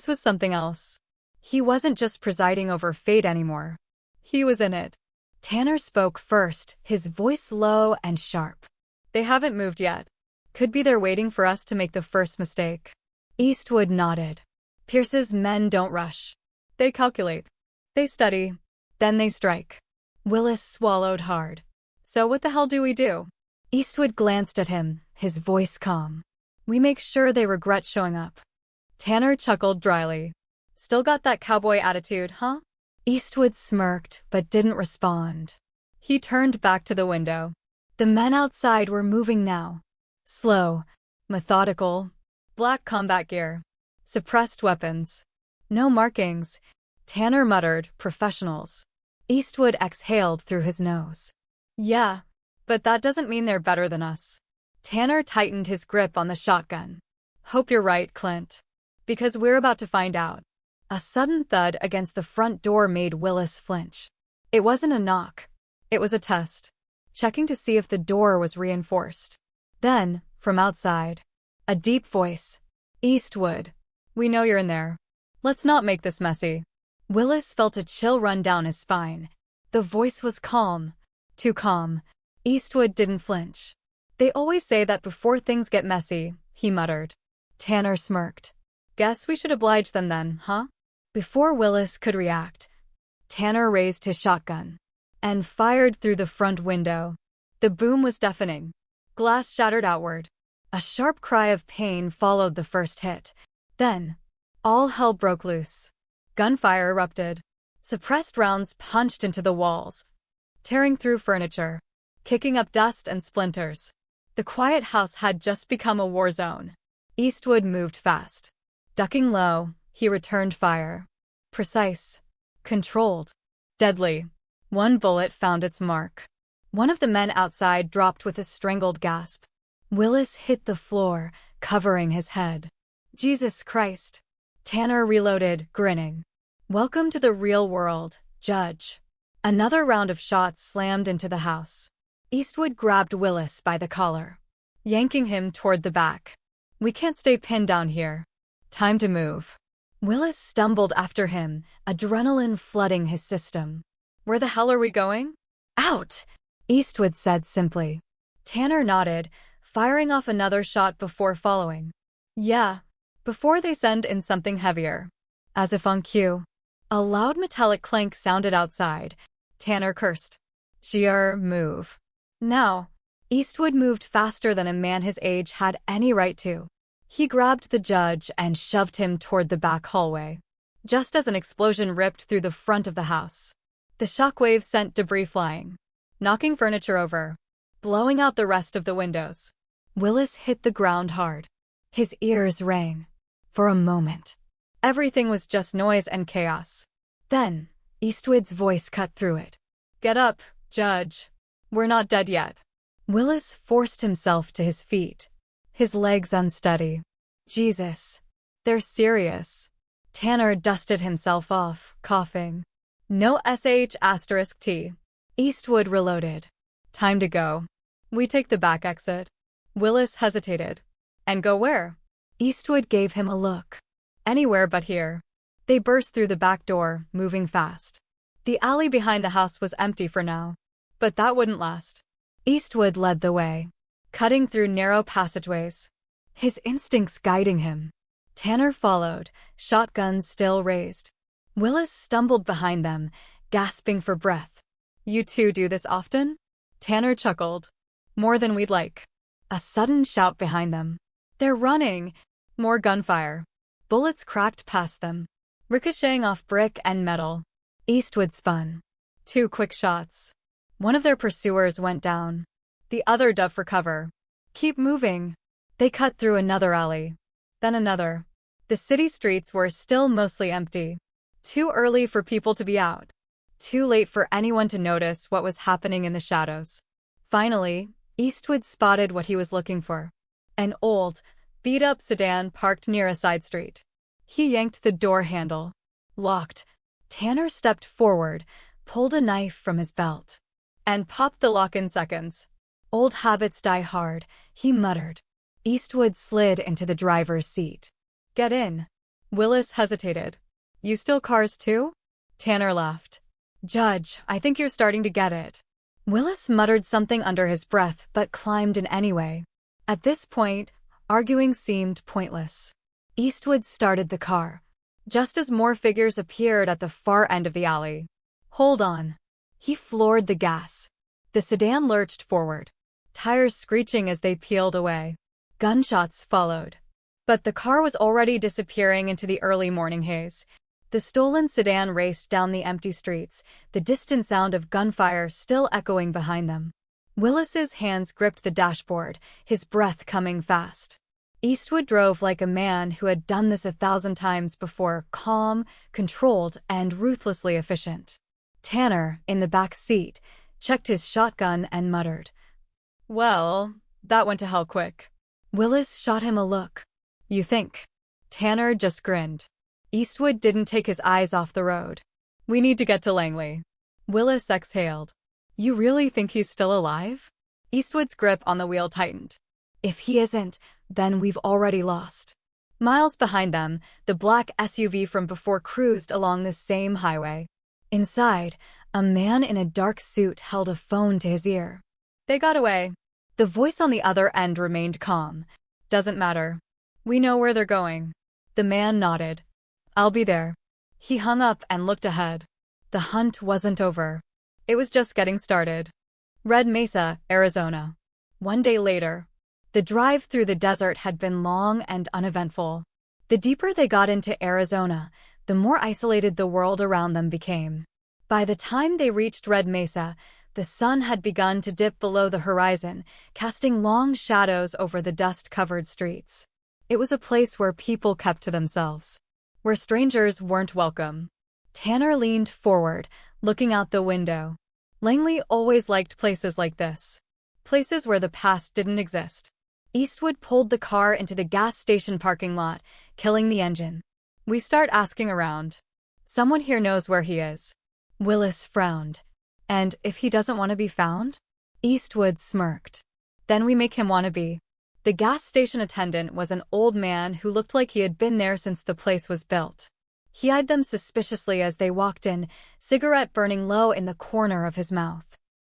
was something else. He wasn't just presiding over fate anymore. He was in it. Tanner spoke first, his voice low and sharp. "They haven't moved yet. Could be they're waiting for us to make the first mistake." Eastwood nodded. "Pierce's men don't rush. They calculate. They study. Then they strike." Willis swallowed hard. "So what the hell do we do?" Eastwood glanced at him, his voice calm. "We make sure they regret showing up." Tanner chuckled dryly. "Still got that cowboy attitude, huh?" Eastwood smirked, but didn't respond. He turned back to the window. The men outside were moving now. Slow, methodical, black combat gear, suppressed weapons. No markings. Tanner muttered, "Professionals." Eastwood exhaled through his nose. "Yeah, but that doesn't mean they're better than us." Tanner tightened his grip on the shotgun. "Hope you're right, Clint. Because we're about to find out." A sudden thud against the front door made Willis flinch. It wasn't a knock. It was a test, checking to see if the door was reinforced. Then, from outside, a deep voice. "Eastwood, we know you're in there. Let's not make this messy." Willis felt a chill run down his spine. The voice was calm. Too calm. Eastwood didn't flinch. "They always say that before things get messy," he muttered. Tanner smirked. "Guess we should oblige them then, huh?" Before Willis could react, Tanner raised his shotgun and fired through the front window. The boom was deafening. Glass shattered outward. A sharp cry of pain followed the first hit. Then, all hell broke loose. Gunfire erupted. Suppressed rounds punched into the walls, tearing through furniture, kicking up dust and splinters. The quiet house had just become a war zone. Eastwood moved fast. Ducking low, he returned fire. Precise, controlled, deadly. One bullet found its mark. One of the men outside dropped with a strangled gasp. Willis hit the floor, covering his head. "Jesus Christ." Tanner reloaded, grinning. "Welcome to the real world, Judge." Another round of shots slammed into the house. Eastwood grabbed Willis by the collar, yanking him toward the back. "We can't stay pinned down here. Time to move." Willis stumbled after him, adrenaline flooding his system. "Where the hell are we going?" "Out," Eastwood said simply. Tanner nodded, firing off another shot before following. "Yeah, before they send in something heavier." As if on cue, A loud metallic clank sounded outside. Tanner cursed. Move. Now. Eastwood moved faster than a man his age had any right to. He grabbed the judge and shoved him toward the back hallway. Just as an explosion ripped through the front of the house. The shockwave sent debris flying, knocking furniture over, blowing out the rest of the windows. Willis hit the ground hard. His ears rang. For a moment, everything was just noise and chaos. Then, Eastwood's voice cut through it. Get up, Judge. We're not dead yet. Willis forced himself to his feet, his legs unsteady. Jesus. They're serious. Tanner dusted himself off, coughing. No sh*T. Eastwood reloaded. Time to go. We take the back exit. Willis hesitated. And go where? Eastwood gave him a look. Anywhere but here. They burst through the back door, moving fast. The alley behind the house was empty for now. But that wouldn't last. Eastwood led the way, cutting through narrow passageways, his instincts guiding him. Tanner followed, shotguns still raised. Willis stumbled behind them, gasping for breath. You two do this often? Tanner chuckled. More than we'd like. A sudden shout behind them. They're running! More gunfire. Bullets cracked past them, ricocheting off brick and metal. Eastwood spun. 2 quick shots. One of their pursuers went down. The other dove for cover. Keep moving. They cut through another alley. Then another. The city streets were still mostly empty. Too early for people to be out. Too late for anyone to notice what was happening in the shadows. Finally, Eastwood spotted what he was looking for. An old, beat-up sedan parked near a side street. He yanked the door handle. Locked. Tanner stepped forward, pulled a knife from his belt, and popped the lock in seconds. Old habits die hard, he muttered. Eastwood slid into the driver's seat. Get in. Willis hesitated. You steal cars too? Tanner laughed. Judge, I think you're starting to get it. Willis muttered something under his breath but climbed in anyway. At this point, arguing seemed pointless. Eastwood started the car, just as more figures appeared at the far end of the alley. Hold on. He floored the gas. The sedan lurched forward, tires screeching as they peeled away. Gunshots followed. But the car was already disappearing into the early morning haze. The stolen sedan raced down the empty streets, the distant sound of gunfire still echoing behind them. Willis's hands gripped the dashboard, his breath coming fast. Eastwood drove like a man who had done this 1,000 times before, calm, controlled, and ruthlessly efficient. Tanner, in the back seat, checked his shotgun and muttered. Well, that went to hell quick. Willis shot him a look. You think? Tanner just grinned. Eastwood didn't take his eyes off the road. We need to get to Langley. Willis exhaled. You really think he's still alive? Eastwood's grip on the wheel tightened. If he isn't, then we've already lost. Miles behind them, the black SUV from before cruised along the same highway. Inside, a man in a dark suit held a phone to his ear. They got away. The voice on the other end remained calm. Doesn't matter. We know where they're going. The man nodded. I'll be there. He hung up and looked ahead. The hunt wasn't over. It was just getting started. Red Mesa, Arizona. 1 day later. The drive through the desert had been long and uneventful. The deeper they got into Arizona, the more isolated the world around them became. By the time they reached Red Mesa, the sun had begun to dip below the horizon, casting long shadows over the dust-covered streets. It was a place where people kept to themselves, where strangers weren't welcome. Tanner leaned forward, looking out the window. Langley always liked places like this. Places where the past didn't exist. Eastwood pulled the car into the gas station parking lot, killing the engine. We start asking around. Someone here knows where he is. Willis frowned. And if he doesn't want to be found? Eastwood smirked. Then we make him want to be. The gas station attendant was an old man who looked like he had been there since the place was built. He eyed them suspiciously as they walked in, cigarette burning low in the corner of his mouth.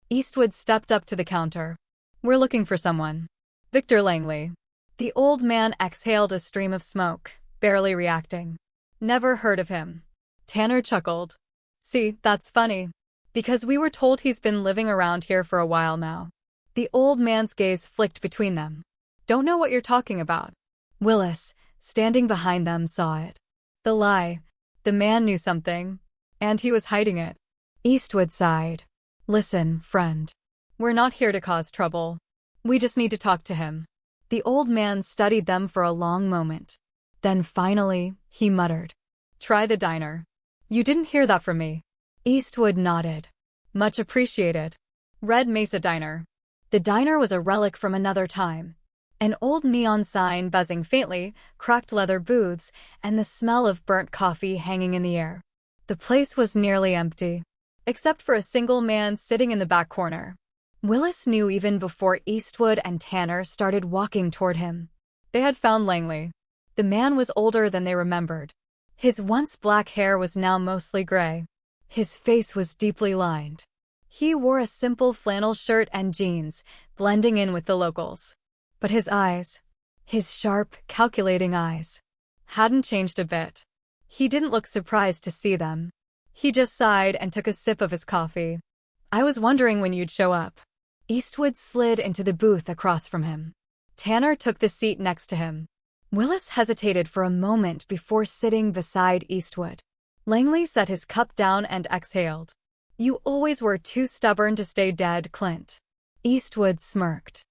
Eastwood stepped up to the counter. We're looking for someone. Victor Langley. The old man exhaled a stream of smoke, barely reacting. Never heard of him. Tanner chuckled. See, that's funny. Because we were told he's been living around here for a while now. The old man's gaze flicked between them. Don't know what you're talking about. Willis, standing behind them, saw it. The lie. The man knew something. And he was hiding it. Eastwood sighed. Listen, friend. We're not here to cause trouble. We just need to talk to him. The old man studied them for a long moment. Then finally, he muttered. Try the diner. You didn't hear that from me. Eastwood nodded. Much appreciated. Red Mesa Diner. The diner was a relic from another time. An old neon sign buzzing faintly, cracked leather booths, and the smell of burnt coffee hanging in the air. The place was nearly empty, except for a single man sitting in the back corner. Willis knew even before Eastwood and Tanner started walking toward him. They had found Langley. The man was older than they remembered. His once black hair was now mostly gray. His face was deeply lined. He wore a simple flannel shirt and jeans, blending in with the locals. But his eyes, his sharp, calculating eyes, hadn't changed a bit. He didn't look surprised to see them. He just sighed and took a sip of his coffee. I was wondering when you'd show up. Eastwood slid into the booth across from him. Tanner took the seat next to him. Willis hesitated for a moment before sitting beside Eastwood. Langley set his cup down and exhaled. You always were too stubborn to stay dead, Clint. Eastwood smirked.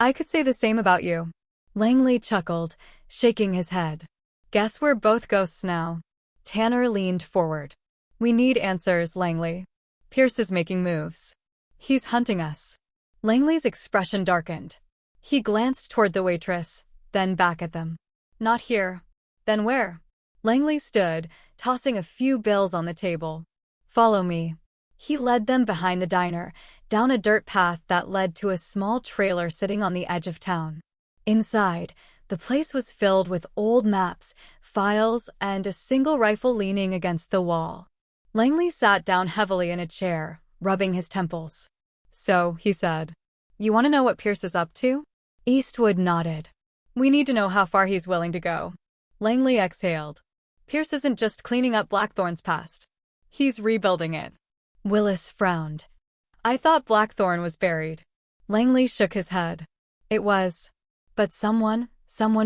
I could say the same about you. Langley chuckled, shaking his head. Guess we're both ghosts now. Tanner leaned forward. We need answers, Langley. Pierce is making moves. He's hunting us. Langley's expression darkened. He glanced toward the waitress, then back at them. Not here. Then where? Langley stood, tossing a few bills on the table. Follow me. He led them behind the diner, down a dirt path that led to a small trailer sitting on the edge of town. Inside, the place was filled with old maps, files, and a single rifle leaning against the wall. Langley sat down heavily in a chair, rubbing his temples. So, he said, you want to know what Pierce is up to? Eastwood nodded. We need to know how far he's willing to go. Langley exhaled. Pierce isn't just cleaning up Blackthorn's past. He's rebuilding it. Willis frowned. I thought Blackthorn was buried. Langley shook his head. It was. But someone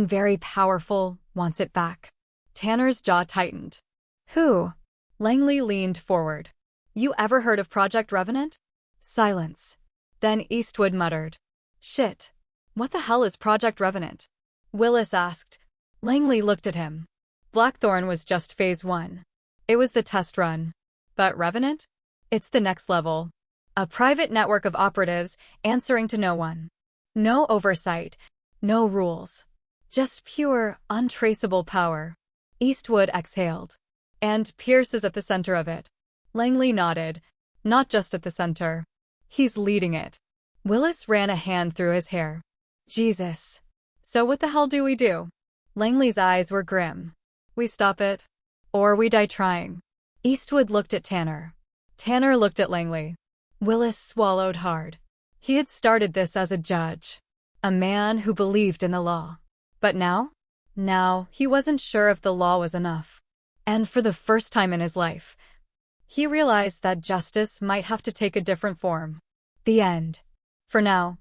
very powerful, wants it back. Tanner's jaw tightened. Who? Langley leaned forward. You ever heard of Project Revenant? Silence. Then Eastwood muttered. Shit. What the hell is Project Revenant? Willis asked. Langley looked at him. Blackthorn was just phase 1. It was the test run. But Revenant? It's the next level. A private network of operatives answering to no one. No oversight. No rules. Just pure, untraceable power. Eastwood exhaled. And Pierce is at the center of it. Langley nodded. Not just at the center. He's leading it. Willis ran a hand through his hair. Jesus. So what the hell do we do? Langley's eyes were grim. We stop it. Or we die trying. Eastwood looked at Tanner. Tanner looked at Langley. Willis swallowed hard. He had started this as a judge. A man who believed in the law. But now? Now, he wasn't sure if the law was enough. And for the first time in his life, he realized that justice might have to take a different form. The end. For now,